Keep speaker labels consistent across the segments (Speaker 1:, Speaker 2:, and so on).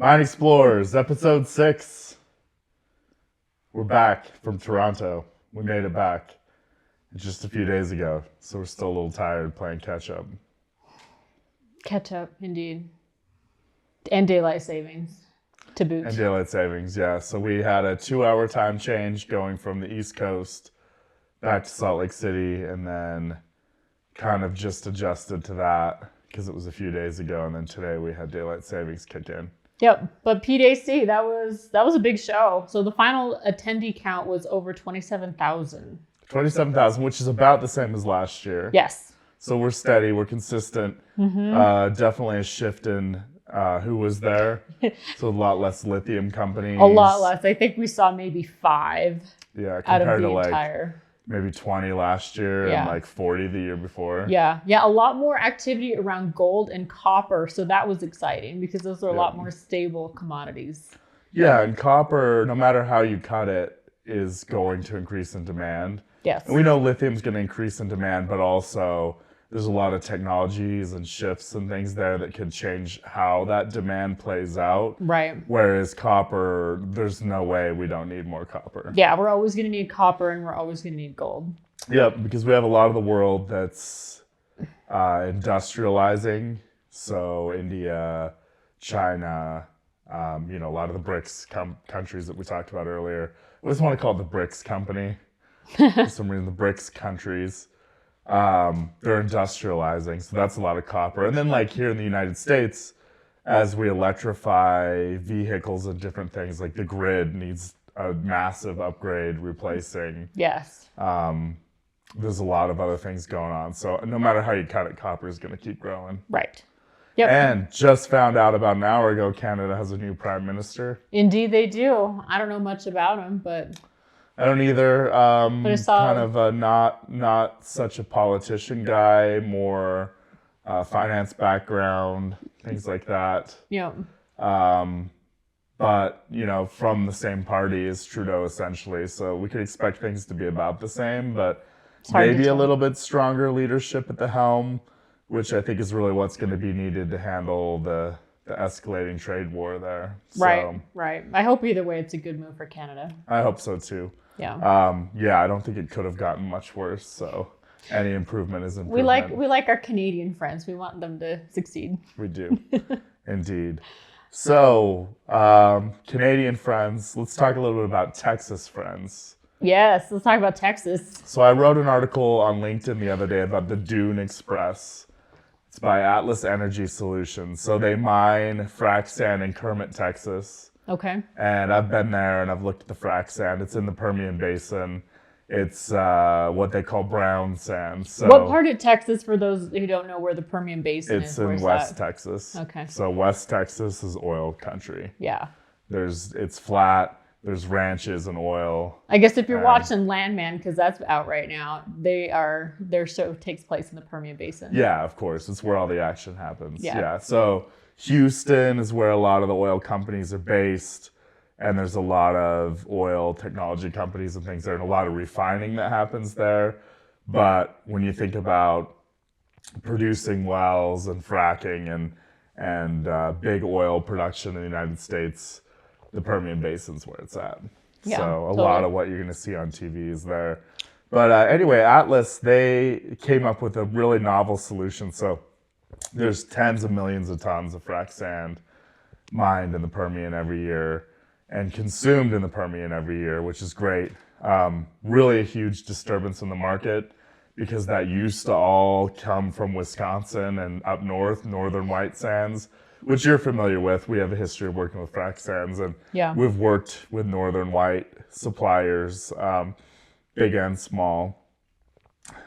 Speaker 1: Mine Explorers, episode 6. We're back from Toronto. We made it back just a few days ago, so we're still a little tired playing catch-up.
Speaker 2: Catch-up, indeed. And daylight savings, to boot.
Speaker 1: And daylight savings, yeah. So we had a 2-hour time change going from the East Coast back to Salt Lake City, and then kind of just adjusted to that because it was a few days ago, and then today we had daylight savings kick in.
Speaker 2: Yep, but PDAC, that was a big show. So the final attendee count was over 27,000.
Speaker 1: 27,000, which is about the same as last year.
Speaker 2: Yes.
Speaker 1: So we're steady, we're consistent. Definitely a shift in who was there. So a lot less lithium companies.
Speaker 2: A lot less. I think we saw maybe 5
Speaker 1: compared
Speaker 2: out of the
Speaker 1: to
Speaker 2: entire.
Speaker 1: Maybe 20 last year and like 40 the year before.
Speaker 2: Yeah, a lot more activity around gold and copper. So that was exciting because those are a lot more stable commodities.
Speaker 1: Yeah, and copper, no matter how you cut it, is going to increase in demand.
Speaker 2: Yes.
Speaker 1: And we know lithium's going to increase in demand, but also there's a lot of technologies and shifts and things there that could change how that demand plays out.
Speaker 2: Right.
Speaker 1: Whereas copper, there's no way we don't need more copper.
Speaker 2: Yeah, we're always going to need copper and we're always going to need gold.
Speaker 1: Yep, because we have a lot of the world that's industrializing. So India, China, a lot of the BRICS countries that we talked about earlier. I just want to call it the BRICS company. For some reason, the BRICS countries. They're industrializing, so that's a lot of copper. And then like here in the United States, as we electrify vehicles and different things, like the grid needs a massive upgrade replacing.
Speaker 2: Yes.
Speaker 1: There's a lot of other things going on. So no matter how you cut it, copper is going to keep growing.
Speaker 2: Right. Yep.
Speaker 1: And just found out about an hour ago, Canada has a new prime minister.
Speaker 2: Indeed they do. I don't know much about him, but...
Speaker 1: I don't either.
Speaker 2: But it's
Speaker 1: kind of a not such a politician guy, more finance background, things like that.
Speaker 2: Yeah.
Speaker 1: But, from the same party as Trudeau, essentially. So we could expect things to be about the same, but maybe a little bit stronger leadership at the helm, which I think is really what's going to be needed to handle the escalating trade war there.
Speaker 2: Right. I hope either way it's a good move for Canada.
Speaker 1: I hope so, too.
Speaker 2: Yeah.
Speaker 1: I don't think it could have gotten much worse. So any improvement is improvement.
Speaker 2: We like our Canadian friends. We want them to succeed.
Speaker 1: We do, indeed. So Canadian friends, let's talk a little bit about Texas friends.
Speaker 2: Yes, let's talk about Texas.
Speaker 1: So I wrote an article on LinkedIn the other day about the Dune Express. It's by Atlas Energy Solutions. So they mine frac sand in Kermit, Texas.
Speaker 2: Okay.
Speaker 1: And I've been there and I've looked at the frac sand. It's in the Permian Basin. It's what they call brown sand. So
Speaker 2: what part of Texas, for those who don't know where the Permian Basin is?
Speaker 1: It's in West Texas.
Speaker 2: Okay.
Speaker 1: So West Texas is oil country.
Speaker 2: Yeah.
Speaker 1: It's flat. There's ranches and oil.
Speaker 2: I guess if you're watching Landman, because that's out right now, their show takes place in the Permian Basin.
Speaker 1: Yeah, of course. It's where all the action happens.
Speaker 2: Yeah.
Speaker 1: So Houston is where a lot of the oil companies are based, and there's a lot of oil technology companies and things there, and a lot of refining that happens there. But when you think about producing wells and fracking and big oil production in the United States, the Permian Basin's where it's at.
Speaker 2: Yeah,
Speaker 1: so
Speaker 2: totally.
Speaker 1: Lot of what you're going to see on TV is there. But anyway, Atlas, they came up with a really novel solution. So there's tens of millions of tons of frac sand mined in the Permian every year and consumed in the Permian every year, which is great. Really a huge disturbance in the market because that used to all come from Wisconsin and up north, northern white sands, which you're familiar with. We have a history of working with frac sands, and we've worked with northern white suppliers, big and small.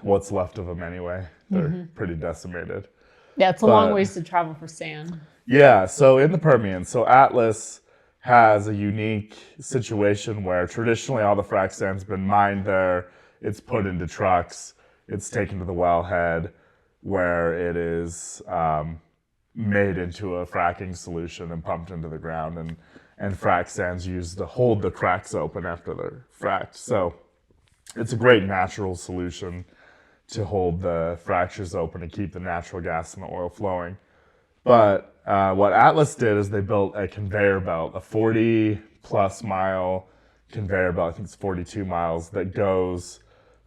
Speaker 1: What's left of them anyway. They're pretty decimated.
Speaker 2: Yeah, it's a long ways to travel for sand.
Speaker 1: Yeah, so in the Permian, so Atlas has a unique situation where traditionally all the frac sand's been mined there, it's put into trucks, it's taken to the wellhead where it is made into a fracking solution and pumped into the ground, and frac sand's used to hold the cracks open after they're fracked. So it's a great natural solution to hold the fractures open and keep the natural gas and the oil flowing. But what Atlas did is they built a conveyor belt, a 40-plus mile conveyor belt. I think it's 42 miles that goes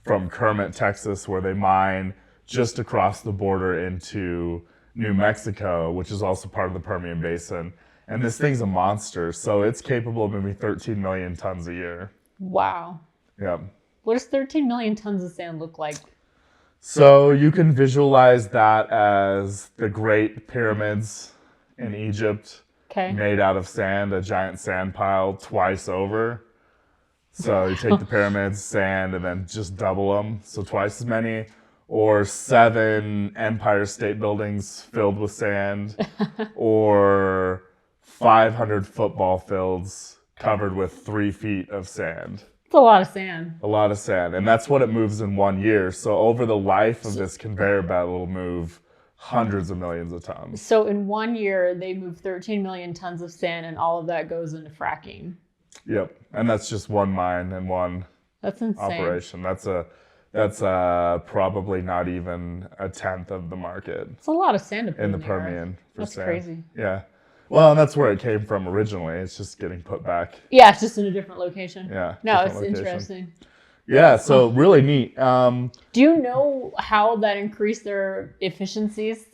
Speaker 1: from Kermit, Texas, where they mine, just across the border into New Mexico, which is also part of the Permian Basin. And this thing's a monster, so it's capable of moving 13 million tons a year.
Speaker 2: Wow.
Speaker 1: Yep.
Speaker 2: What does 13 million tons of sand look like?
Speaker 1: So you can visualize that as the Great Pyramids in Egypt,
Speaker 2: Okay.
Speaker 1: made out of sand, a giant sand pile twice over. So you take the pyramids, sand, and then just double them, so twice as many. Or 7 Empire State Buildings filled with sand, or 500 football fields covered with 3 feet of sand.
Speaker 2: It's a lot of sand.
Speaker 1: A lot of sand, and that's what it moves in 1 year. So over the life of this conveyor belt, it'll move hundreds of millions of tons.
Speaker 2: So in 1 year, they move 13 million tons of sand, and all of that goes into fracking.
Speaker 1: Yep, and that's just one mine and one
Speaker 2: That's insane.
Speaker 1: operation. That's probably not even a tenth of the market
Speaker 2: It's a lot of sand to put
Speaker 1: in the
Speaker 2: earth.
Speaker 1: Permian for
Speaker 2: That's
Speaker 1: sand.
Speaker 2: crazy.
Speaker 1: Yeah, well, and that's where it came from originally. It's just getting put back.
Speaker 2: Yeah, it's just in a different location.
Speaker 1: Yeah.
Speaker 2: No,
Speaker 1: different
Speaker 2: it's
Speaker 1: location.
Speaker 2: interesting.
Speaker 1: Yeah, so really neat.
Speaker 2: Do you know how that increased their efficiencies?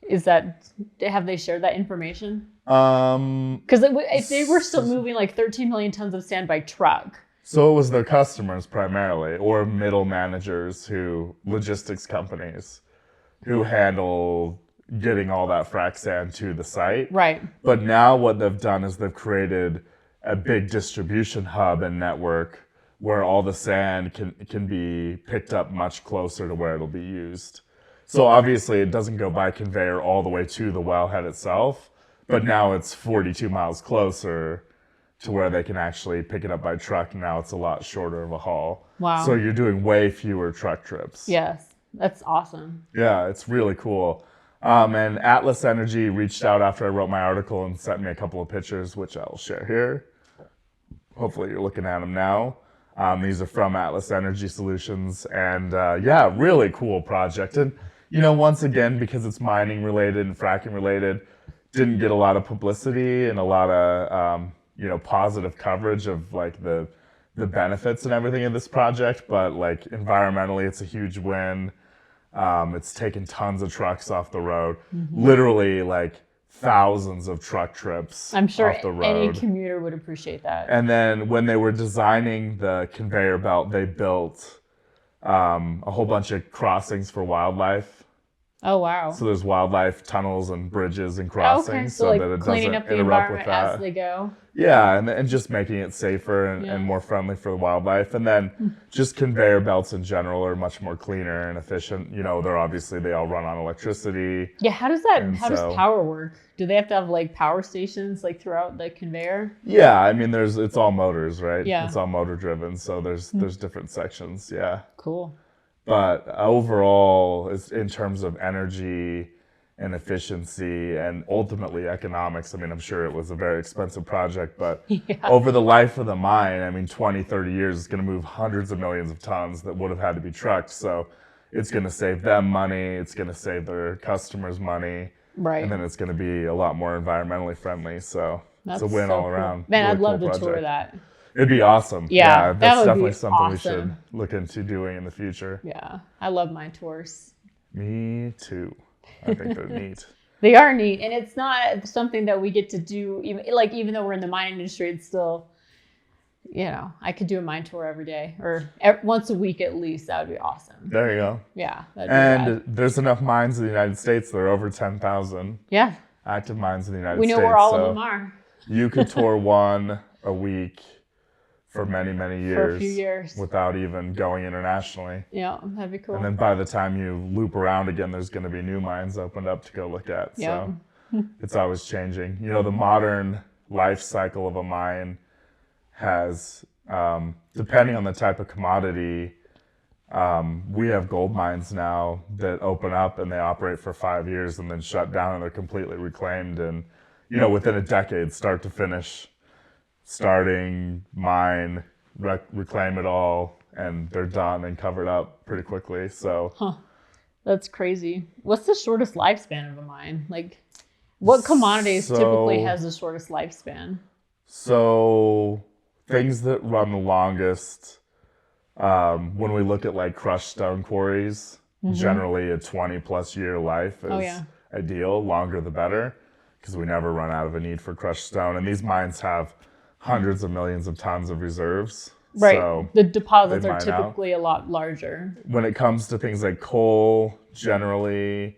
Speaker 2: Have they shared that information? Because if they were still moving like 13 million tons of sand by truck.
Speaker 1: So it was their customers primarily, or middle managers logistics companies who handle getting all that frac sand to the site.
Speaker 2: Right.
Speaker 1: But now what they've done is they've created a big distribution hub and network where all the sand can be picked up much closer to where it'll be used. So obviously it doesn't go by conveyor all the way to the wellhead itself, but now it's 42 miles closer to where they can actually pick it up by truck. Now it's a lot shorter of a haul.
Speaker 2: Wow.
Speaker 1: So you're doing way fewer truck trips.
Speaker 2: Yes, that's awesome.
Speaker 1: Yeah, it's really cool. And Atlas Energy reached out after I wrote my article and sent me a couple of pictures, which I'll share here. Hopefully you're looking at them now. These are from Atlas Energy Solutions. And yeah, really cool project. And, once again, because it's mining related and fracking related, didn't get a lot of publicity and a lot of, positive coverage of like the benefits and everything of this project. But like environmentally, it's a huge win. It's taken tons of trucks off the road, literally like thousands of truck trips
Speaker 2: I'm sure
Speaker 1: off the road.
Speaker 2: any commuter would appreciate that.
Speaker 1: And then when they were designing the conveyor belt, they built a whole bunch of crossings for wildlife.
Speaker 2: Oh, wow.
Speaker 1: So there's wildlife tunnels and bridges and
Speaker 2: Okay,
Speaker 1: crossings
Speaker 2: so like
Speaker 1: that it
Speaker 2: cleaning
Speaker 1: doesn't
Speaker 2: up the
Speaker 1: interrupt with
Speaker 2: environment
Speaker 1: that.
Speaker 2: as they go.
Speaker 1: Yeah, and just making it safer and,
Speaker 2: Yeah.
Speaker 1: and more friendly for the wildlife. And then just conveyor belts in general are much more cleaner and efficient. They all run on electricity.
Speaker 2: Yeah, how does
Speaker 1: so-
Speaker 2: power work? Do they have to have like power stations like throughout the conveyor?
Speaker 1: Yeah, I mean it's all motors, right?
Speaker 2: Yeah.
Speaker 1: It's all motor driven, so there's different sections, yeah.
Speaker 2: Cool.
Speaker 1: But overall, in terms of energy and efficiency and ultimately economics, I mean, I'm sure it was a very expensive project, but over the life of the mine, 20, 30 years, it's going to move hundreds of millions of tons that would have had to be trucked. So it's going to save them money. It's going to save their customers money.
Speaker 2: Right.
Speaker 1: And then it's going to be a lot more environmentally friendly. So
Speaker 2: That's
Speaker 1: it's a win
Speaker 2: so
Speaker 1: all
Speaker 2: cool.
Speaker 1: around.
Speaker 2: Man,
Speaker 1: Really
Speaker 2: I'd love
Speaker 1: cool
Speaker 2: to tour
Speaker 1: project.
Speaker 2: that.
Speaker 1: It'd be awesome.
Speaker 2: Yeah, that
Speaker 1: that's
Speaker 2: would be
Speaker 1: definitely something we
Speaker 2: awesome.
Speaker 1: should look into doing in the future.
Speaker 2: Yeah, I love mine tours.
Speaker 1: Me too. I think they're neat.
Speaker 2: They are neat, and it's not something that we get to do. Even though we're in the mining industry, it's still, I could do a mine tour every day or once a week at least. That would be awesome.
Speaker 1: There you go.
Speaker 2: Yeah, that'd be rad.
Speaker 1: And there's enough mines in the United States. There are over 10,000
Speaker 2: Yeah,
Speaker 1: active mines in the United
Speaker 2: we
Speaker 1: States.
Speaker 2: know where all
Speaker 1: so
Speaker 2: of them are
Speaker 1: you could tour one a week for many, many years.
Speaker 2: for a few years.
Speaker 1: Without even going internationally.
Speaker 2: Yeah, that'd be cool.
Speaker 1: And then by the time you loop around again, there's going to be new mines opened up to go look at. So it's always changing. The modern life cycle of a mine has, depending on the type of commodity, we have gold mines now that open up and they operate for 5 years and then shut down and they're completely reclaimed. And, within a decade, start to finish, starting, mine, reclaim it all, and they're done and covered up pretty quickly. So
Speaker 2: That's crazy. What's the shortest lifespan of a mine? Like, What commodities typically
Speaker 1: So-
Speaker 2: has the shortest lifespan?
Speaker 1: So things that run the longest, when we look at like crushed stone quarries, generally a 20+ year life is
Speaker 2: Oh, yeah.
Speaker 1: ideal. Longer the better, because we never run out of a need for crushed stone. And these mines have hundreds of millions of tons of reserves.
Speaker 2: Right.
Speaker 1: So
Speaker 2: The deposits
Speaker 1: they
Speaker 2: are
Speaker 1: mine out.
Speaker 2: typically a lot larger.
Speaker 1: when it comes to things like coal, generally,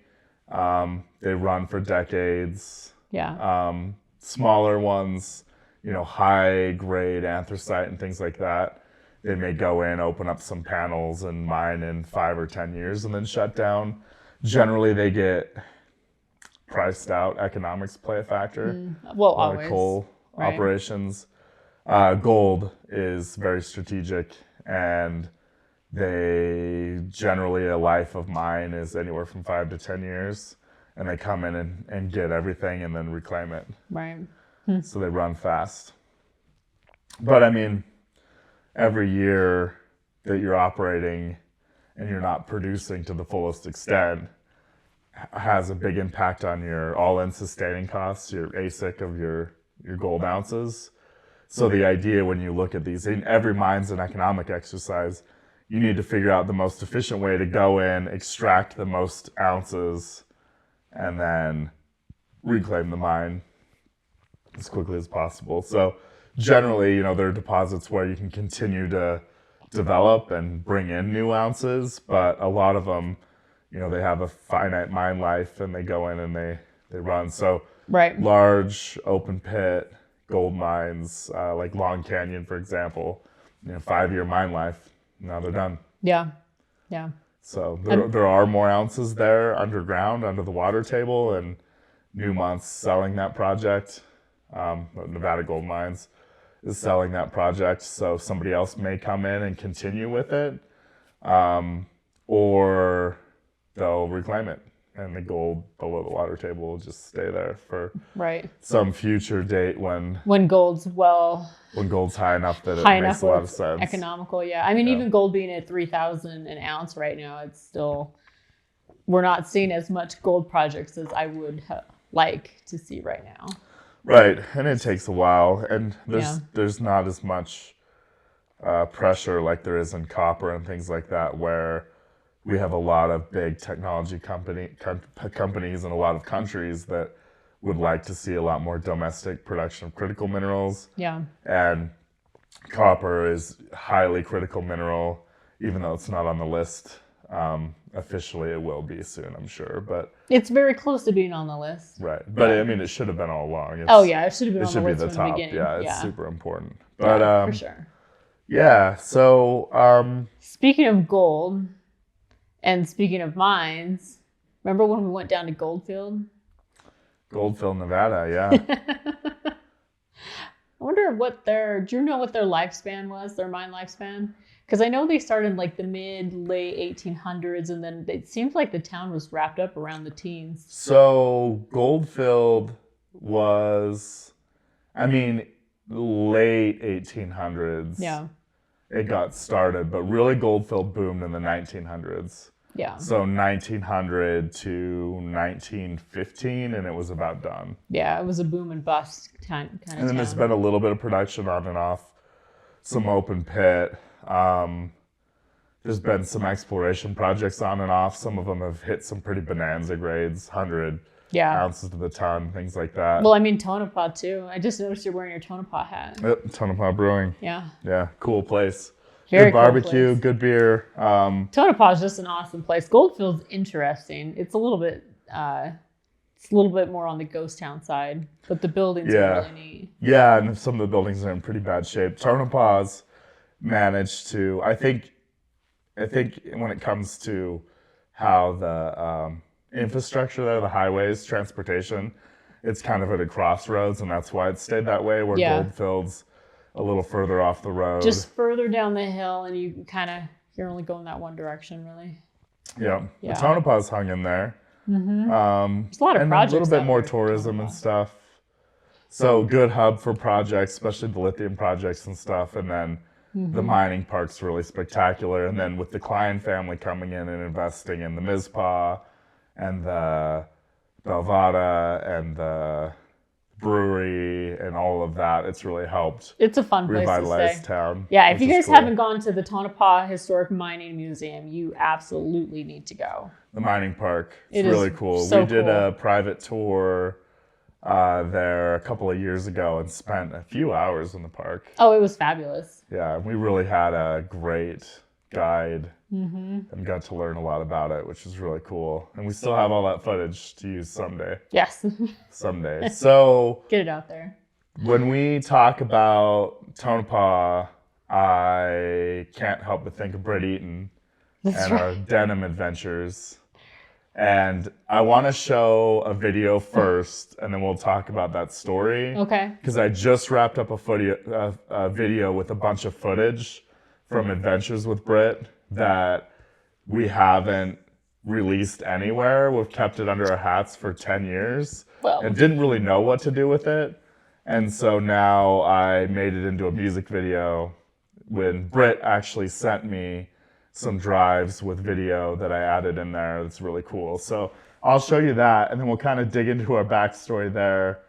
Speaker 1: they run for decades.
Speaker 2: Yeah.
Speaker 1: Smaller ones, high grade anthracite and things like that, they may go in, open up some panels and mine in 5 or 10 years and then shut down. Generally, they get priced out. Economics play a factor.
Speaker 2: Well,
Speaker 1: A lot
Speaker 2: always.
Speaker 1: of coal
Speaker 2: right.
Speaker 1: operations. Gold is very strategic, and they generally, a life of mine is anywhere from 5 to 10 years, and they come in and get everything and then reclaim it.
Speaker 2: Right.
Speaker 1: So they run fast. But I mean, every year that you're operating and you're not producing to the fullest extent has a big impact on your all-in sustaining costs, your AISC of your gold ounces. So the idea when you look at these, in every mine's an economic exercise. You need to figure out the most efficient way to go in, extract the most ounces, and then reclaim the mine as quickly as possible. So generally, there are deposits where you can continue to develop and bring in new ounces, but a lot of them, they have a finite mine life and they go in and they run. So
Speaker 2: Right.
Speaker 1: large open pit gold mines, like Long Canyon, for example, 5-year mine life, now they're done.
Speaker 2: Yeah. Yeah.
Speaker 1: So there are more ounces there underground, under the water table, and Newmont's selling that project. Nevada Gold Mines is selling that project, so somebody else may come in and continue with it, or they'll reclaim it, and the gold below the water table will just stay there for
Speaker 2: Right.
Speaker 1: some future date when
Speaker 2: gold's
Speaker 1: gold's high enough that it
Speaker 2: high
Speaker 1: makes
Speaker 2: enough
Speaker 1: a lot
Speaker 2: where
Speaker 1: of
Speaker 2: it's
Speaker 1: sense.
Speaker 2: economical. Yeah. I mean, even gold being at 3,000 an ounce right now, it's still, we're not seeing as much gold projects as I would like to see right now.
Speaker 1: Right, and it takes a while, and there's not as much pressure like there is in copper and things like that, where we have a lot of big technology companies and a lot of countries that would like to see a lot more domestic production of critical minerals.
Speaker 2: Yeah.
Speaker 1: And copper is a highly critical mineral, even though it's not on the list. Officially, it will be soon, I'm sure. But
Speaker 2: it's very close to being on the list.
Speaker 1: Right, but I mean, it should have been all along.
Speaker 2: It should have been
Speaker 1: it
Speaker 2: on
Speaker 1: should
Speaker 2: the
Speaker 1: be
Speaker 2: list
Speaker 1: the
Speaker 2: from
Speaker 1: top.
Speaker 2: the beginning.
Speaker 1: Yeah, it's super important. But
Speaker 2: for sure.
Speaker 1: Yeah. So
Speaker 2: Speaking of gold, and speaking of mines, remember when we went down to Goldfield?
Speaker 1: Goldfield, Nevada. Yeah.
Speaker 2: I wonder do you know what their lifespan was, their mine lifespan? Because I know they started like the late 1800s, and then it seems like the town was wrapped up around the teens.
Speaker 1: So Goldfield was, late 1800s.
Speaker 2: Yeah.
Speaker 1: It got started, but really Goldfield boomed in the 1900s.
Speaker 2: Yeah.
Speaker 1: So 1900 to 1915, and it was about done.
Speaker 2: Yeah, it was a boom and bust kind of
Speaker 1: And then
Speaker 2: town.
Speaker 1: there's been a little bit of production on and off, some open pit. There's been some exploration projects on and off. Some of them have hit some pretty bonanza grades, 100 ounces to the ton, things like that.
Speaker 2: Well, Tonopah too. I just noticed you're wearing your Tonopah hat.
Speaker 1: Yep, Tonopah Brewing.
Speaker 2: Yeah.
Speaker 1: Yeah, cool place.
Speaker 2: Very
Speaker 1: good barbecue,
Speaker 2: cool place.
Speaker 1: Good beer.
Speaker 2: Tonopah is just an awesome place. Goldfield's interesting. It's a little bit more on the ghost town side, but the buildings are really neat.
Speaker 1: Yeah, and some of the buildings are in pretty bad shape. Tonopah's managed to, I think when it comes to how the infrastructure there, the highways, transportation, it's kind of at a crossroads, and that's why it stayed that way, where Goldfield's a little further off the road.
Speaker 2: Just further down the hill, and you're only going that one direction, really.
Speaker 1: Yeah. The Tonopah's hung in there.
Speaker 2: Mm-hmm. There's a lot of
Speaker 1: and
Speaker 2: projects.
Speaker 1: A little bit more
Speaker 2: there,
Speaker 1: tourism and stuff. So good hub for projects, especially the lithium projects and stuff. And then the mining park's really spectacular. And then with the Klein family coming in and investing in the Mizpah and the Belvada and the brewery and all of that. It's really helped
Speaker 2: It's a fun place to
Speaker 1: revitalize
Speaker 2: stay.
Speaker 1: town.
Speaker 2: Yeah, if you
Speaker 1: which is
Speaker 2: guys
Speaker 1: cool.
Speaker 2: haven't gone to the Tonopah Historic Mining Museum, you absolutely need to go.
Speaker 1: The mining park.
Speaker 2: It
Speaker 1: It's
Speaker 2: is
Speaker 1: really cool.
Speaker 2: so
Speaker 1: We did
Speaker 2: cool.
Speaker 1: a private tour there a couple of years ago and spent a few hours in the park.
Speaker 2: Oh, it was fabulous.
Speaker 1: Yeah, we really had a great guide and got to learn a lot about it, which is really cool. And we still have all that footage to use someday.
Speaker 2: Yes.
Speaker 1: Someday. So
Speaker 2: Get it out there.
Speaker 1: when we talk about Tonopah, I can't help but think of Brit Eaton
Speaker 2: That's
Speaker 1: and
Speaker 2: right.
Speaker 1: our denim adventures. And I want to show a video first, and then we'll talk about that story.
Speaker 2: Okay.
Speaker 1: Because I just wrapped up a video with a bunch of footage from Adventures with Brit that we haven't released anywhere. We've kept it under our hats for 10 years
Speaker 2: Well,
Speaker 1: and didn't really know what to do with it. And so now I made it into a music video when Brit actually sent me some drives with video that I added in there. That's really cool. So I'll show you that, and then we'll kind of dig into our backstory there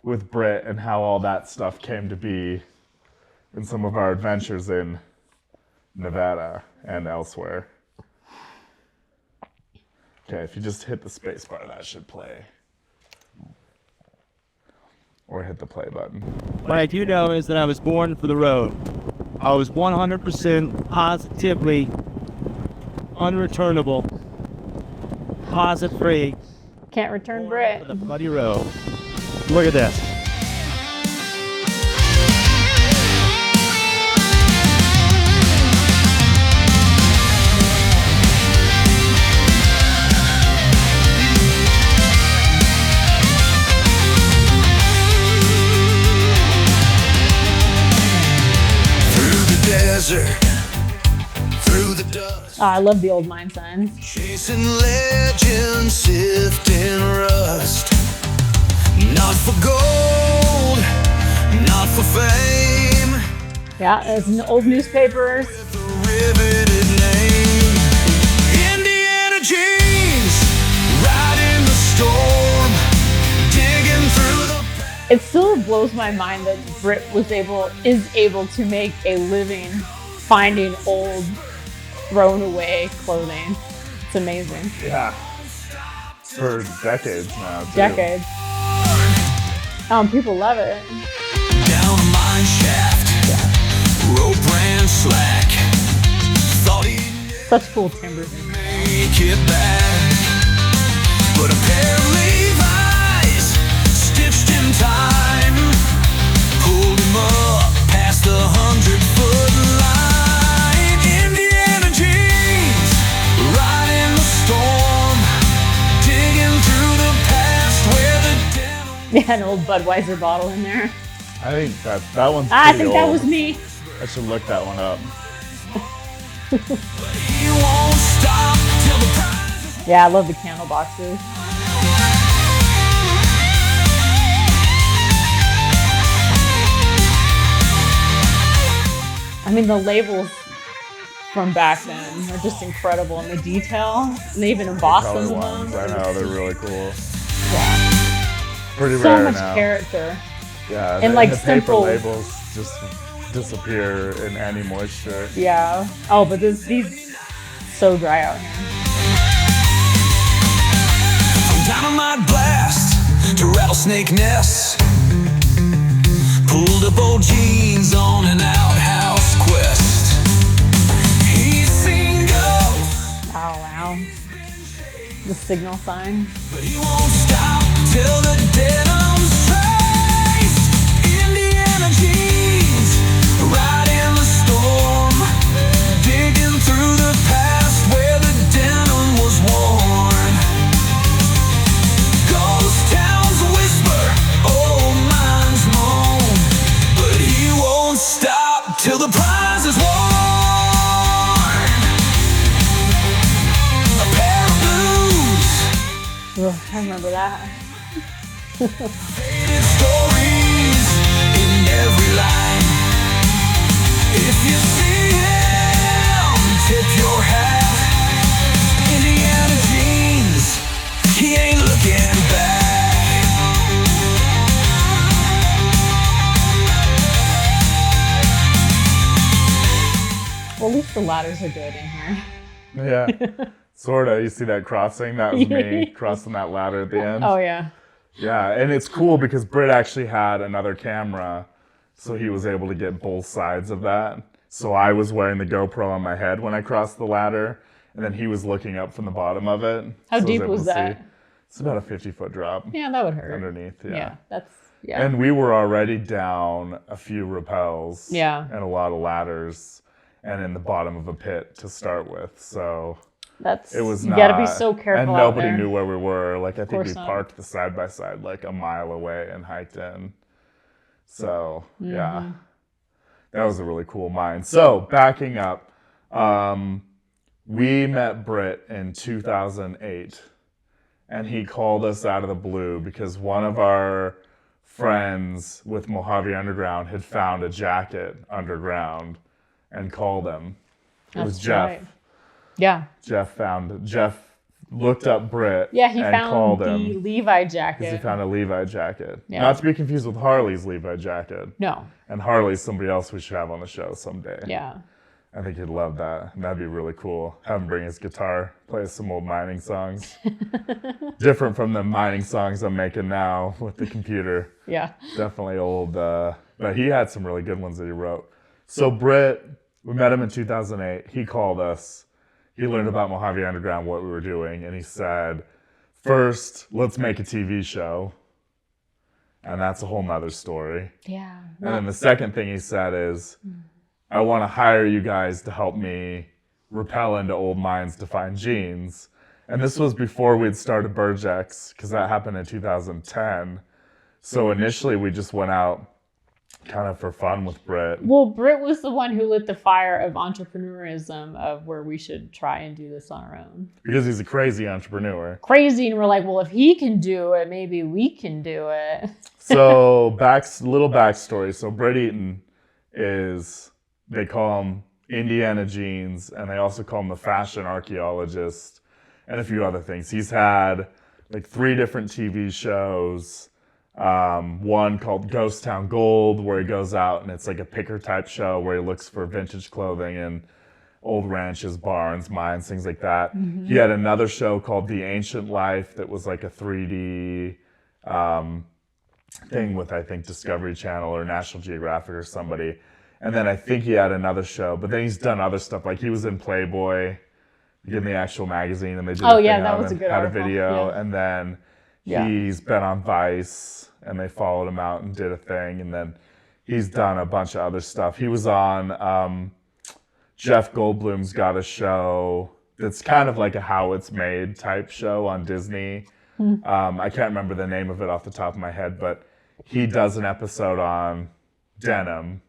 Speaker 1: with Brit and how all that stuff came to be in some of our adventures in Nevada and elsewhere. Okay, if you just hit the space bar, that should play. Or hit the play button.
Speaker 3: What I do know is that I was born for the road. I was 100% positively unreturnable, posit-free
Speaker 2: can't return
Speaker 3: for
Speaker 2: Brit.
Speaker 3: the bloody road. Look at this.
Speaker 4: Through the dust,
Speaker 2: Oh, I love the old mine signs.
Speaker 4: chasing legends, sifting rust. Not for gold, not for fame,
Speaker 2: Yeah, it's old newspapers.
Speaker 4: with a riveted name. Indiana jeans, riding the storm, digging through the
Speaker 2: It still blows my mind that Brit is able to make a living finding old, thrown away clothing. It's amazing.
Speaker 1: Yeah. For decades now, too.
Speaker 2: Decades. People love it.
Speaker 4: down a mine shaft. Rope ran slack. Thought he'd
Speaker 2: Such cool timbers.
Speaker 4: make it back, but a pair of Levi's stitched in time pulled him up past the 100-foot line. Indiana jeans, riding the storm, digging through the past where the denim.
Speaker 2: Yeah, an old Budweiser bottle in there.
Speaker 1: I think that one's
Speaker 2: I
Speaker 1: pretty
Speaker 2: think that
Speaker 1: old.
Speaker 2: was me.
Speaker 1: I should look that one up.
Speaker 4: He won't stop till the prize is
Speaker 2: Yeah, I love the candle boxes. I mean, the labels from back then are just incredible, and the detail, and they even emboss
Speaker 1: Color
Speaker 2: them.
Speaker 1: ones. I know, they're really cool.
Speaker 2: Yeah.
Speaker 1: Pretty
Speaker 2: So
Speaker 1: rare
Speaker 2: much
Speaker 1: now.
Speaker 2: character.
Speaker 1: Yeah,
Speaker 2: And, like,
Speaker 1: the
Speaker 2: simple-
Speaker 1: paper labels just disappear in any moisture.
Speaker 2: Yeah. Oh, but these so dry out here.
Speaker 4: from dynamite blast to rattlesnake nests. Pulled up old jeans on an outhouse quest. He's seen ghosts,
Speaker 2: Oh wow. The signal sign.
Speaker 4: but he won't stop till the denim's traced. Indiana jeans, riding the storm, digging through the past where the denim was worn. Ghost towns whisper, old minds moan, but he won't stop till the prize is won. A pair of blues,
Speaker 2: Ugh, I remember that.
Speaker 4: faded stories in every line. If you see him, tip your hat. Indiana jeans, he ain't looking back.
Speaker 2: least the ladders are good in here.
Speaker 1: Yeah, sort of. You see that crossing? That was me crossing that ladder at the end.
Speaker 2: Oh yeah.
Speaker 1: Yeah, and it's cool because Brit actually had another camera, so he was able to get both sides of that. So I was wearing the GoPro on my head when I crossed the ladder, and then he was looking up from the bottom of it.
Speaker 2: How
Speaker 1: so
Speaker 2: deep
Speaker 1: able
Speaker 2: was
Speaker 1: to see.
Speaker 2: that?
Speaker 1: It's about a 50-foot drop
Speaker 2: Yeah, that would hurt.
Speaker 1: underneath.
Speaker 2: Yeah, that's yeah.
Speaker 1: And we were already down a few rappels.
Speaker 2: Yeah.
Speaker 1: And a lot of ladders, and in the bottom of a pit to start with. So
Speaker 2: That's
Speaker 1: it was
Speaker 2: you
Speaker 1: not.
Speaker 2: got to be so careful.
Speaker 1: And
Speaker 2: out
Speaker 1: nobody
Speaker 2: there.
Speaker 1: knew where we were. Like I think we
Speaker 2: not.
Speaker 1: parked the side by side like a mile away and hiked in. So yeah, that was a really cool mine. So backing up, we met Brit in 2008, and he called us out of the blue because one of our friends with Mojave Underground had found a jacket underground and called him. It was
Speaker 2: That's
Speaker 1: Jeff.
Speaker 2: right. Yeah.
Speaker 1: Jeff looked up Brit
Speaker 2: Yeah, he
Speaker 1: and
Speaker 2: found
Speaker 1: called
Speaker 2: the
Speaker 1: him
Speaker 2: Levi
Speaker 1: because he
Speaker 2: jacket.
Speaker 1: found a Levi jacket.
Speaker 2: Yeah.
Speaker 1: Not to be confused with Harley's Levi jacket.
Speaker 2: No.
Speaker 1: And Harley's somebody else we should have on the show someday.
Speaker 2: Yeah.
Speaker 1: I think he'd love that. That'd be really cool. Have him bring his guitar, play some old mining songs. Different from the mining songs I'm making now with the computer.
Speaker 2: Yeah.
Speaker 1: Definitely old. But he had some really good ones that he wrote. So Brit, we met him in 2008. He called us. He learned about Mojave Underground, what we were doing, and he said, first, let's make a TV show. And that's a whole nother story.
Speaker 2: Yeah.
Speaker 1: And then the second thing he said is, I want to hire you guys to help me rappel into old mines to find jeans. And this was before we'd started Burgex, because that happened in 2010. So initially we just went out kind of for fun with Brit.
Speaker 2: Well, Brit was the one who lit the fire of entrepreneurism of where we should try and do this on our own.
Speaker 1: Because he's a crazy entrepreneur.
Speaker 2: Crazy, and we're like, well, if he can do it, maybe we can do it.
Speaker 1: So little backstory. So Brit Eaton is, they call him Indiana Jeans, and they also call him the fashion archaeologist, and a few other things. He's had like 3 different TV shows. One called Ghost Town Gold, where he goes out and it's like a picker type show where he looks for vintage clothing and old ranches, barns, mines, things like that. Mm-hmm. He had another show called The Ancient Life that was like a 3D thing with, I think, Discovery Channel or National Geographic or somebody. And then I think he had another show, but then he's done other stuff. Like he was in Playboy, in the actual magazine, and they did
Speaker 2: that was a good
Speaker 1: had
Speaker 2: article.
Speaker 1: a video.
Speaker 2: Yeah.
Speaker 1: And then
Speaker 2: Yeah.
Speaker 1: he's been on Vice, and they followed him out and did a thing. And then he's done a bunch of other stuff. He was on Jeff Goldblum's got a show that's kind of like a How It's Made type show on Disney. I can't remember the name of it off the top of my head, but he does an episode on denim.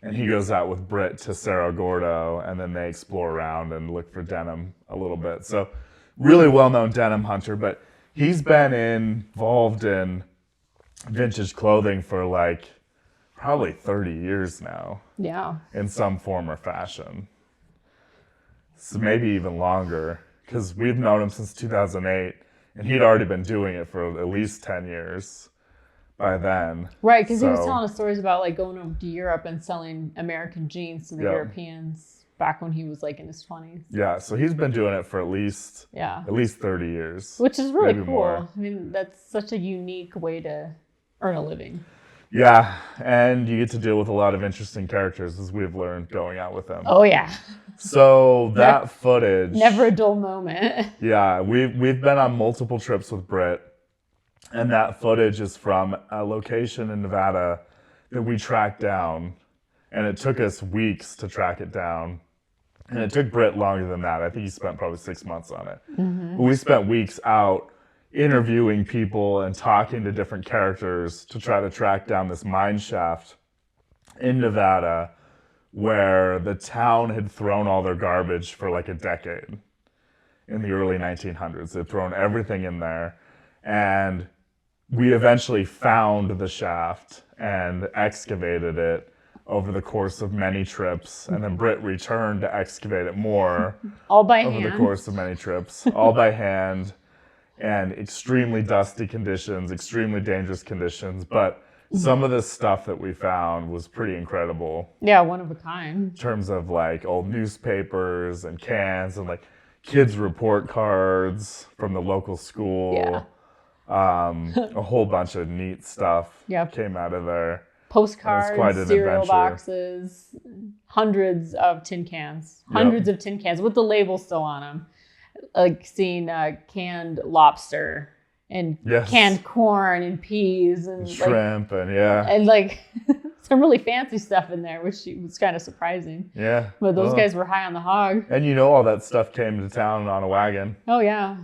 Speaker 1: And he goes out with Brit to Cerro Gordo, and then they explore around and look for denim a little bit. So really well-known denim hunter, but he's been involved in vintage clothing for like probably 30 years now
Speaker 2: Yeah.
Speaker 1: in some form or fashion. So maybe even longer, because we've known him since 2008, and he'd already been doing it for at least 10 years by then.
Speaker 2: Right, because he was
Speaker 1: So-
Speaker 2: telling us stories about like going over to Europe and selling American jeans to the
Speaker 1: Yeah.
Speaker 2: Europeans back when he was like in his 20s.
Speaker 1: Yeah, so he's been doing it for at least
Speaker 2: Yeah.
Speaker 1: 30 years.
Speaker 2: Which is really
Speaker 1: Maybe
Speaker 2: cool.
Speaker 1: more.
Speaker 2: I mean, that's such a unique way to earn a living.
Speaker 1: Yeah, and you get to deal with a lot of interesting characters, as we've learned going out with him.
Speaker 2: Oh, yeah.
Speaker 1: So that footage,
Speaker 2: Never a dull moment.
Speaker 1: yeah, we've been on multiple trips with Brit, and that footage is from a location in Nevada that we tracked down, and it took us weeks to track it down, and it took Brit longer than that. I think he spent probably 6 months on it. Mm-hmm. But we spent weeks out interviewing people and talking to different characters to try to track down this mine shaft in Nevada where the town had thrown all their garbage for like a decade in the early 1900s. They'd thrown everything in there, and we eventually found the shaft and excavated it over the course of many trips, and then Brit returned to excavate it more
Speaker 2: All by
Speaker 1: over
Speaker 2: hand.
Speaker 1: the course of many trips, all by hand, and extremely dusty conditions, extremely dangerous conditions. But some of the stuff that we found was pretty incredible
Speaker 2: Yeah, one of a kind.
Speaker 1: in terms of like old newspapers and cans and like kids' report cards from the local school.
Speaker 2: Yeah.
Speaker 1: A whole bunch of neat stuff
Speaker 2: Yep.
Speaker 1: came out of there.
Speaker 2: Postcards,
Speaker 1: quite an
Speaker 2: cereal
Speaker 1: adventure.
Speaker 2: boxes, hundreds of tin cans. Hundreds of tin cans with the labels still on them. Like seeing canned lobster and
Speaker 1: Yes.
Speaker 2: canned corn and peas and
Speaker 1: Shrimp and
Speaker 2: like some really fancy stuff in there, which was kind of surprising.
Speaker 1: yeah.
Speaker 2: But those
Speaker 1: Oh.
Speaker 2: guys were high on the hog.
Speaker 1: And you know all that stuff came to town on a wagon,
Speaker 2: Oh yeah,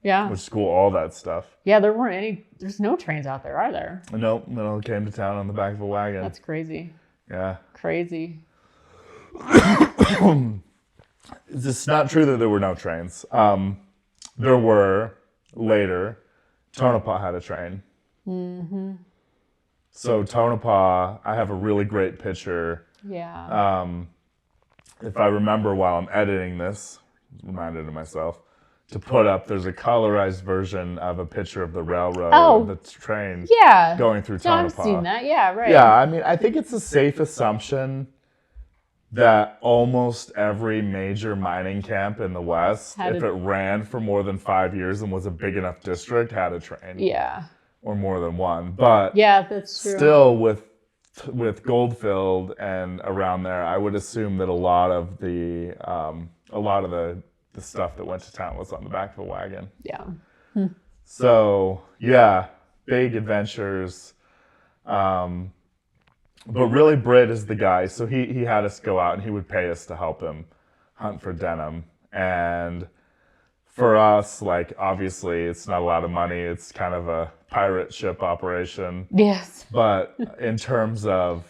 Speaker 2: yeah,
Speaker 1: which is cool. All that stuff.
Speaker 2: yeah. There's no trains out there, are there?
Speaker 1: Nope, it all came to town on the back of a wagon.
Speaker 2: That's crazy,
Speaker 1: Yeah.
Speaker 2: crazy.
Speaker 1: It's not true that there were no trains. There were later. Tonopah had a train. Mm-hmm. So Tonopah, I have a really great picture.
Speaker 2: Yeah.
Speaker 1: If I remember while I'm editing this, reminded of myself, to put up, there's a colorized version of a picture of the railroad,
Speaker 2: Oh.
Speaker 1: the train
Speaker 2: Yeah.
Speaker 1: going through
Speaker 2: No,
Speaker 1: Tonopah.
Speaker 2: I've seen that. Yeah, right.
Speaker 1: Yeah, I mean, I think it's a safe assumption that almost every major mining camp in the West,
Speaker 2: Had
Speaker 1: if
Speaker 2: a-
Speaker 1: it ran for more than 5 years and was a big enough district, had a train
Speaker 2: Yeah.
Speaker 1: or more than one. But
Speaker 2: Yeah, that's true.
Speaker 1: still, with Goldfield and around there, I would assume that a lot of the stuff that went to town was on the back of a wagon.
Speaker 2: Yeah.
Speaker 1: So yeah, big adventures. But really, Brit is the guy. So he had us go out and he would pay us to help him hunt for denim. And for us, like, obviously, it's not a lot of money. It's kind of a pirate ship operation.
Speaker 2: Yes.
Speaker 1: But in terms of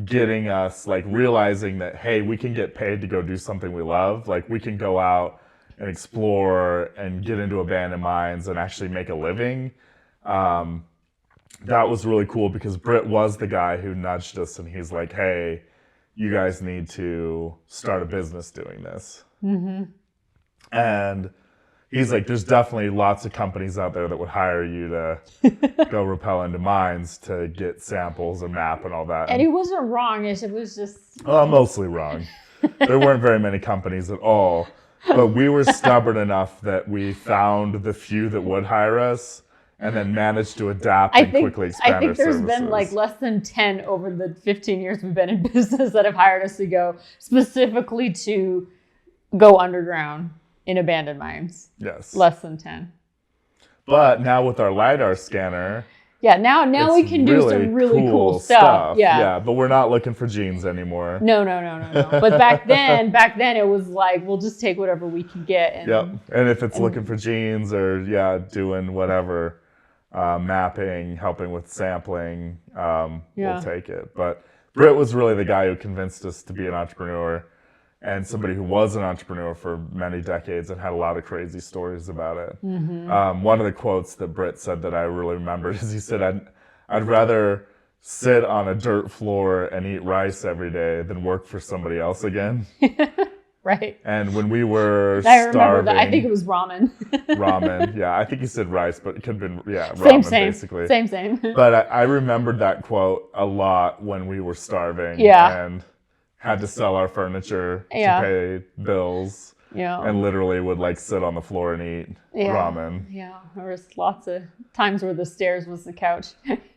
Speaker 1: getting us, like, realizing that, hey, we can get paid to go do something we love. Like, we can go out and explore and get into abandoned mines and actually make a living. That was really cool because Brit was the guy who nudged us and he's like, hey, you guys need to start a business doing this. Mm-hmm. And he's like, there's definitely lots of companies out there that would hire you to go rappel into mines to get samples and map and all that.
Speaker 2: And he wasn't wrong. It was just.
Speaker 1: Well, mostly wrong. There weren't very many companies at all. But we were stubborn enough that we found the few that would hire us and then managed to adapt and quickly expand
Speaker 2: I think
Speaker 1: our
Speaker 2: there's
Speaker 1: services.
Speaker 2: been like less than 10 over the 15 years we've been in business that have hired us to go specifically to go underground in abandoned mines.
Speaker 1: Yes.
Speaker 2: Less than 10.
Speaker 1: But now with our LiDAR scanner,
Speaker 2: Yeah, now we
Speaker 1: it's
Speaker 2: can do some really cool stuff. Yeah.
Speaker 1: but we're not looking for jeans anymore.
Speaker 2: No. But back then it was like, we'll just take whatever we can get. And
Speaker 1: Yep. And if it's looking for jeans or doing whatever, mapping, helping with sampling, we'll take it. But Brit was really the guy who convinced us to be an entrepreneur and somebody who was an entrepreneur for many decades and had a lot of crazy stories about it.
Speaker 2: Mm-hmm.
Speaker 1: One of the quotes that Brit said that I really remembered is he said, I'd rather sit on a dirt floor and eat rice every day than work for somebody else again.
Speaker 2: Right.
Speaker 1: And when we were
Speaker 2: I remember
Speaker 1: starving,
Speaker 2: that. I think it was ramen.
Speaker 1: ramen. Yeah, I think he said rice, but it could have been ramen
Speaker 2: same,
Speaker 1: basically.
Speaker 2: Same.
Speaker 1: But I remembered that quote a lot when we were starving and had to sell our furniture to pay bills.
Speaker 2: Yeah.
Speaker 1: And literally would like sit on the floor and eat ramen.
Speaker 2: Yeah, there was lots of times where the stairs was the couch.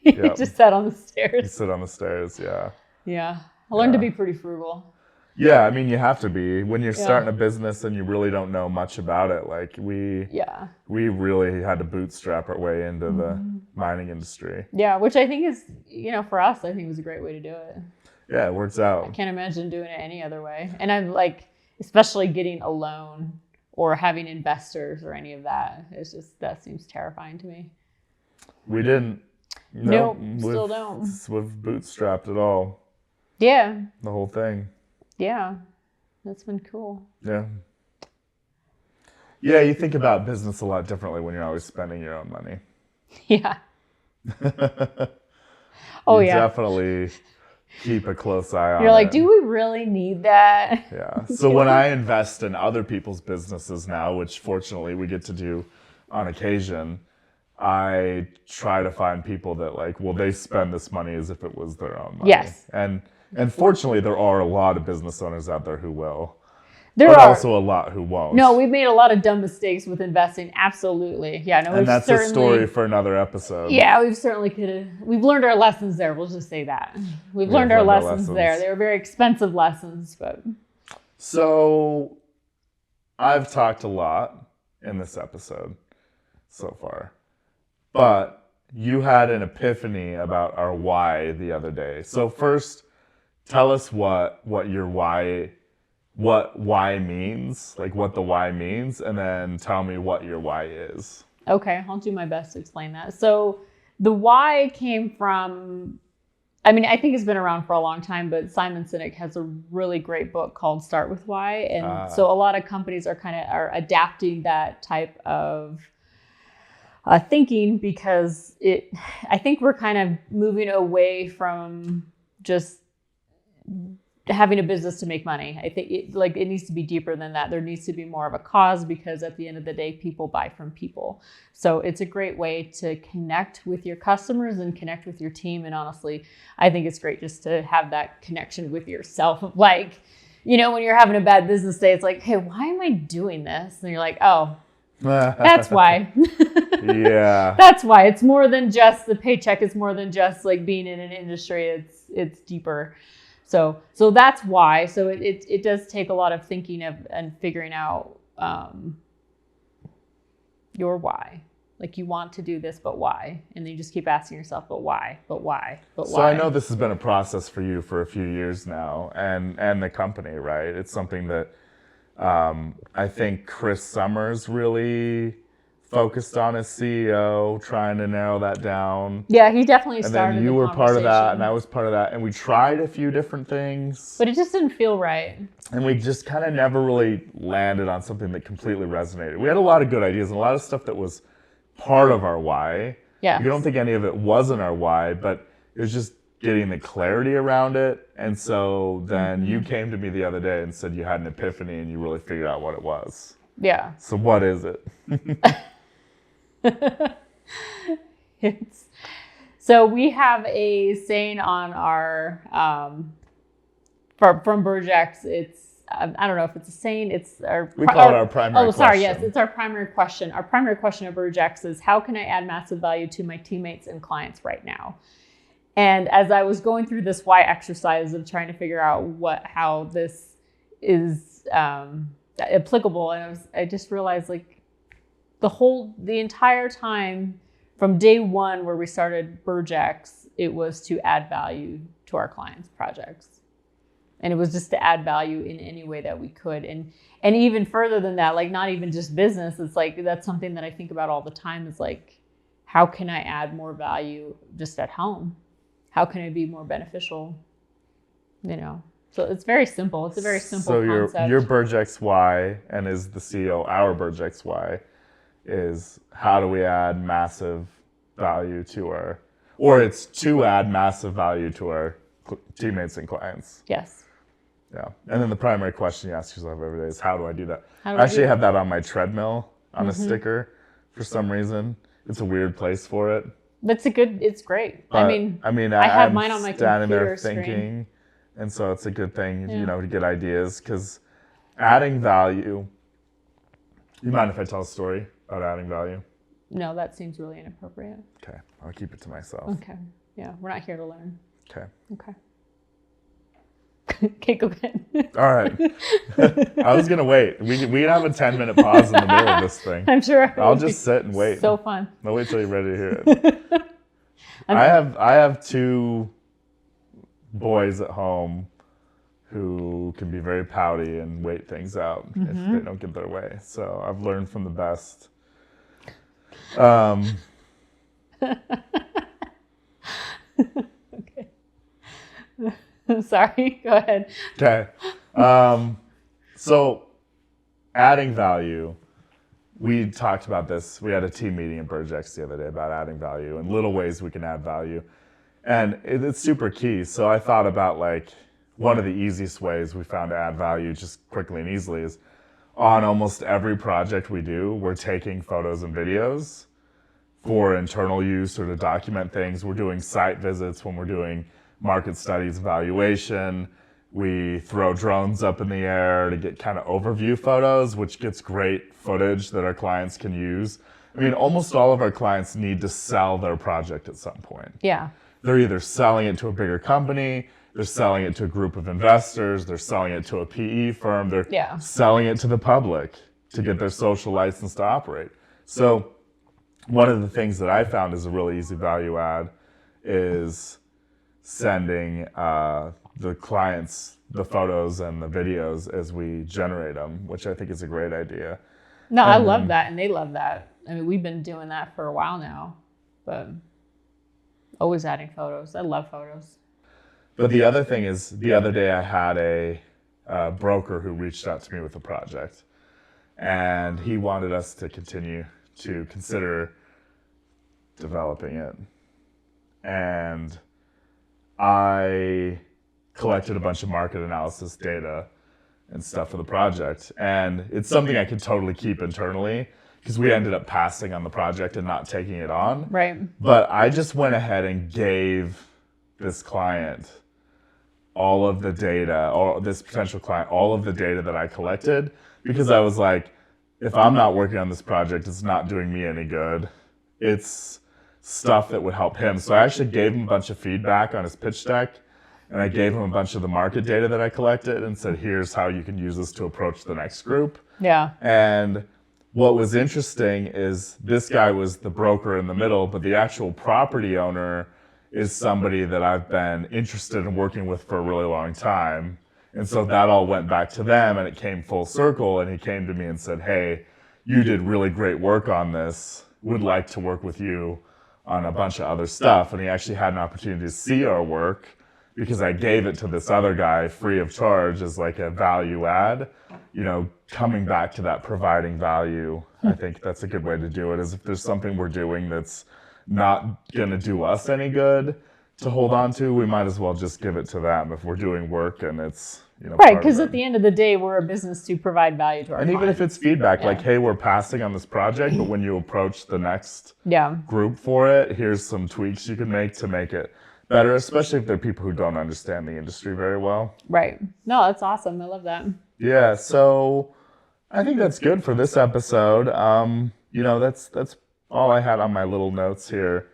Speaker 2: You just sat on the
Speaker 1: You
Speaker 2: stairs.
Speaker 1: sit on the stairs, yeah.
Speaker 2: Yeah, I learned to be pretty frugal.
Speaker 1: Yeah, I mean, you have to be. When you're starting a business and you really don't know much about it, like we really had to bootstrap our way into the mining industry.
Speaker 2: Yeah, which I think is, for us, I think it was a great way to do it.
Speaker 1: Yeah, it works out.
Speaker 2: I can't imagine doing it any other way. And I'm like, especially getting a loan or having investors or any of that. It's just, that seems terrifying to me.
Speaker 1: We didn't.
Speaker 2: Nope, still don't.
Speaker 1: We've bootstrapped it all.
Speaker 2: Yeah.
Speaker 1: The whole thing.
Speaker 2: Yeah. That's been cool.
Speaker 1: Yeah. Yeah, you think about business a lot differently when you're always spending your own money.
Speaker 2: Yeah.
Speaker 1: You definitely keep a close eye on it.
Speaker 2: You're like, do we really need that?
Speaker 1: Yeah. So when I invest in other people's businesses now, which fortunately we get to do on occasion, I try to find people that like, well, they spend this money as if it was their own money.
Speaker 2: Yes.
Speaker 1: And fortunately, there are a lot of business owners out there who will.
Speaker 2: There
Speaker 1: but
Speaker 2: are
Speaker 1: also a lot who won't.
Speaker 2: No, we've made a lot of dumb mistakes with investing. Absolutely. Yeah, no,
Speaker 1: and that's a story for another episode.
Speaker 2: Yeah, we've learned our lessons there. We'll just say that. We've learned our lessons there. They were very expensive lessons, but.
Speaker 1: So I've talked a lot in this episode so far, but you had an epiphany about our why the other day. So first, tell us what your why means, like what the why means, and then tell me what your why is.
Speaker 2: Okay, I'll do my best to explain that. So the why came from, I mean, I think it's been around for a long time, but Simon Sinek has a really great book called Start With Why. And so a lot of companies are adapting that type of thinking because I think we're kind of moving away from just having a business to make money. I think it needs to be deeper than that. There needs to be more of a cause because at the end of the day, people buy from people. So it's a great way to connect with your customers and connect with your team. And honestly, I think it's great just to have that connection with yourself of like, when you're having a bad business day, it's like, hey, why am I doing this? And you're like, oh, that's why.
Speaker 1: Yeah.
Speaker 2: That's why. It's more than just the paycheck. It's more than just like being in an industry. It's deeper. So that's why. So it does take a lot of thinking and figuring out your why. Like you want to do this, but why? And then you just keep asking yourself, but why? But why? But why?
Speaker 1: So I know this has been a process for you for a few years now, and the company, right? It's something that I think Chris Summers really focused on as CEO, trying to narrow that down.
Speaker 2: Yeah, he definitely
Speaker 1: and
Speaker 2: started.
Speaker 1: And then you were part of that, and I was part of that, and we tried a few different things.
Speaker 2: But it just didn't feel right.
Speaker 1: And we just kind of never really landed on something that completely resonated. We had a lot of good ideas and a lot of stuff that was part of our why.
Speaker 2: Yeah.
Speaker 1: I don't think any of it wasn't our why, but it was just getting the clarity around it. And so then you came to me the other day and said you had an epiphany and you really figured out what it was.
Speaker 2: Yeah.
Speaker 1: So what is it?
Speaker 2: So we have a saying on our from Burjack's. It's I don't know if it's a saying. It's
Speaker 1: we call it our primary.
Speaker 2: Oh, sorry.
Speaker 1: Question.
Speaker 2: Yes, it's our primary question. Our primary question at Burjack's is, how can I add massive value to my teammates and clients right now? And as I was going through this why exercise of trying to figure out how this is applicable, and I just realized like the entire time from day one where we started Burjack's, it was to add value to our clients' projects. And it was just to add value in any way that we could. And even further than that, like not even just business, it's like that's something that I think about all the time is like, how can I add more value just at home? How can it be more beneficial? So it's very simple. It's a very simple concept.
Speaker 1: So your Burjack's why, and is the CEO, our Burjack's why, is how do we add massive value to it's to add massive value to our teammates and clients.
Speaker 2: Yes.
Speaker 1: Yeah. And then the primary question you ask yourself every day is, how do I do that?
Speaker 2: I
Speaker 1: actually have that on my treadmill on a sticker for some reason. It's a weird place for it.
Speaker 2: It's great.
Speaker 1: But, I
Speaker 2: have mine on my
Speaker 1: standing there
Speaker 2: computer
Speaker 1: thinking, and so it's a good thing, to get ideas, because adding value. You mind if I tell a story about adding value?
Speaker 2: No, that seems really inappropriate.
Speaker 1: Okay, I'll keep it to myself.
Speaker 2: Okay, yeah, we're not here to learn.
Speaker 1: Okay.
Speaker 2: Okay, go ahead.
Speaker 1: All right. I was gonna wait. We can have a 10-minute pause in the middle of this thing.
Speaker 2: I'm sure.
Speaker 1: I'll just sit and wait.
Speaker 2: So fun.
Speaker 1: I'll wait till you're ready to hear it. I have two boys at home who can be very pouty and wait things out if they don't get their way. So I've learned from the best.
Speaker 2: Okay. Sorry, go ahead.
Speaker 1: Okay. So adding value, we talked about this. We had a team meeting in Burjack's the other day about adding value and little ways we can add value. And it's super key. So I thought about like one of the easiest ways we found to add value just quickly and easily is on almost every project we do, we're taking photos and videos for internal use or to document things. We're doing site visits when we're doing market studies, evaluation. We throw drones up in the air to get kind of overview photos, which gets great footage that our clients can use. I mean, almost all of our clients need to sell their project at some point.
Speaker 2: Yeah.
Speaker 1: They're either selling it to a bigger company, they're selling it to a group of investors, they're selling it to a PE firm, they're selling it to the public to get their social license to operate. So one of the things that I found is a really easy value add is sending the clients the photos and the videos as we generate them, which I think is a great idea.
Speaker 2: No, I love that, and they love that. I mean, we've been doing that for a while now, but always adding photos. I love photos.
Speaker 1: But the other thing is, the other day I had a broker who reached out to me with a project, and he wanted us to continue to consider developing it. And I collected a bunch of market analysis data and stuff for the project. And it's something I could totally keep internally because we ended up passing on the project and not taking it on.
Speaker 2: Right.
Speaker 1: But I just went ahead and gave this client all of the data, or this potential client, all of the data that I collected, because I was like, if I'm not working on this project, it's not doing me any good. It's stuff that would help him. So I actually gave him a bunch of feedback on his pitch deck, and I gave him a bunch of the market data that I collected and said, here's how you can use this to approach the next group.
Speaker 2: Yeah.
Speaker 1: And what was interesting is this guy was the broker in the middle, but the actual property owner is somebody that I've been interested in working with for a really long time. And so that all went back to them, and it came full circle, and he came to me and said, hey, you did really great work on this. Would like to work with you on a bunch of other stuff. And he actually had an opportunity to see our work because I gave it to this other guy free of charge as like a value add. You know, coming back to that providing value, I think that's a good way to do it, is if there's something we're doing that's not going to do us any good to hold on to, we might as well just give it to them if we're doing work and it's, you know,
Speaker 2: right, because at the end of the day, we're a business to provide value to our
Speaker 1: clients. Even if it's feedback,
Speaker 2: yeah.
Speaker 1: like, hey, we're passing on this project, but when you approach the next group for it, here's some tweaks you can make to make it better, especially if they're people who don't understand the industry very well.
Speaker 2: Right. No, that's awesome. I love that.
Speaker 1: Yeah, so I think that's good for this episode. You know, that's all I had on my little notes here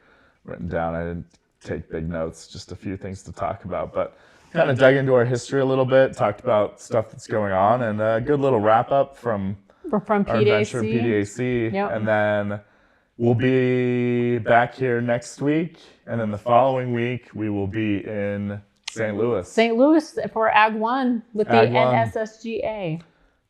Speaker 1: written down. I didn't take big notes, just a few things to talk about, but kind of dug into our history a little bit, talked about stuff that's going on, and a good little wrap up from
Speaker 2: PDAC.
Speaker 1: Our adventure in PDAC.
Speaker 2: Yep.
Speaker 1: And then we'll be back here next week, and then the following week we will be in St. Louis.
Speaker 2: St. Louis for Ag 1 with
Speaker 1: Ag
Speaker 2: the
Speaker 1: 1.
Speaker 2: NSSGA.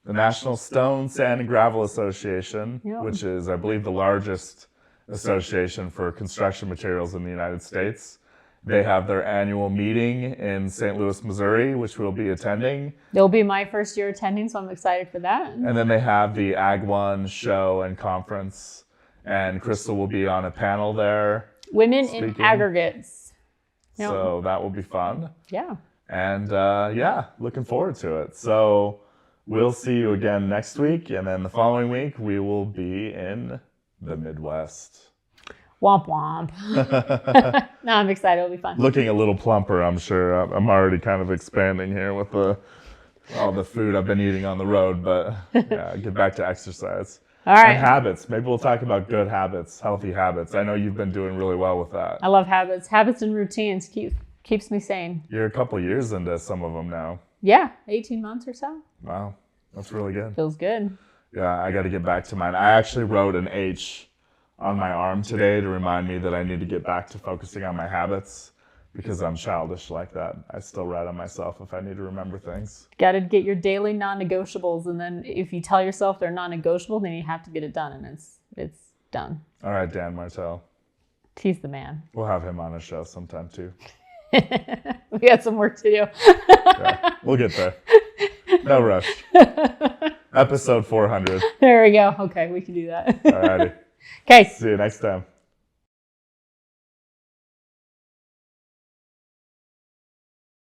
Speaker 1: The National Stone, Sand, and Gravel Association, which is, I believe, the largest association for construction materials in the United States. They have their annual meeting in St. Louis, Missouri, which we'll be attending.
Speaker 2: It'll be my first year attending, so I'm excited for that.
Speaker 1: And then they have the Ag 1 show and conference, and Crystal will be on a panel there.
Speaker 2: Women
Speaker 1: speaking.
Speaker 2: in aggregates. Yep.
Speaker 1: So that will be fun.
Speaker 2: Yeah.
Speaker 1: And looking forward to it. So we'll see you again next week, and then the following week we will be in the Midwest.
Speaker 2: Womp womp. No, I'm excited. It'll be fun.
Speaker 1: Looking a little plumper, I'm sure. I'm already kind of expanding here with all the food I've been eating on the road, but get back to exercise.
Speaker 2: All right.
Speaker 1: And habits. Maybe we'll talk about good habits, healthy habits. I know you've been doing really well with that.
Speaker 2: I love habits. Habits and routines keeps me sane.
Speaker 1: You're a couple years into some of them now.
Speaker 2: Yeah, 18 months or so.
Speaker 1: Wow, that's really good.
Speaker 2: Feels good.
Speaker 1: Yeah, I got to get back to mine. I actually wrote an H on my arm today to remind me that I need to get back to focusing on my habits because I'm childish like that. I still write on myself if I need to remember things.
Speaker 2: Got to get your daily non-negotiables, and then if you tell yourself they're non-negotiable, then you have to get it done, and it's done.
Speaker 1: All right, Dan Martell.
Speaker 2: He's the man.
Speaker 1: We'll have him on a show sometime too.
Speaker 2: We got some work to do.
Speaker 1: Yeah, we'll get there. No rush. Episode 400.
Speaker 2: There we go. Okay, we can do that.
Speaker 1: All righty.
Speaker 2: Okay.
Speaker 1: See you next time.